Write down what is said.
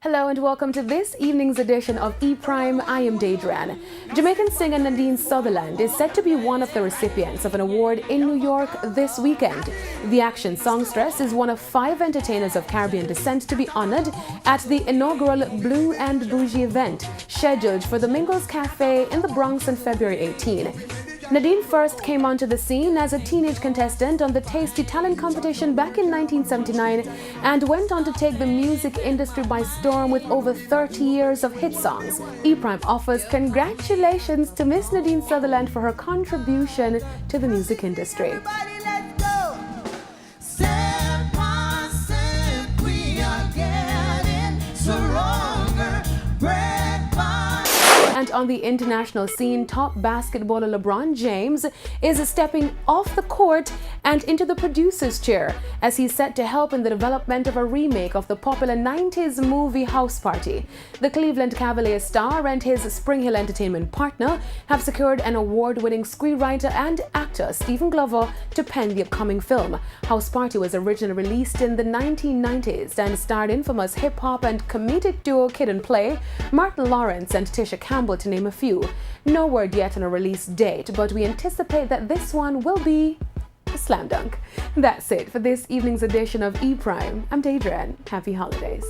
Hello and welcome to this evening's edition of E-Prime. I am Daedran. Jamaican singer Nadine Sutherland is set to be one of the recipients of an award in New York this weekend. The action songstress is one of 5 entertainers of Caribbean descent to be honored at the inaugural Blue and Bougie event, scheduled for the Mingles Cafe in the Bronx on February 18. Nadine first came onto the scene as a teenage contestant on the Tasty Talent competition back in 1979 and went on to take the music industry by storm with over 30 years of hit songs. E-Prime offers congratulations to Miss Nadine Sutherland for her contribution to the music industry. And on the international scene, top basketballer LeBron James is stepping off the court and into the producer's chair as he's set to help in the development of a remake of the popular 90s movie House Party. The Cleveland Cavaliers star and his Spring Hill Entertainment partner have secured an award-winning screenwriter and actor Stephen Glover to pen the upcoming film. House Party was originally released in the 1990s and starred infamous hip-hop and comedic duo Kid and Play, Martin Lawrence and Tisha Campbell, to name a few. No word yet on a release date, but we anticipate that this one will be a slam dunk. That's it for this evening's edition of E-Prime. I'm Daedran. Happy holidays.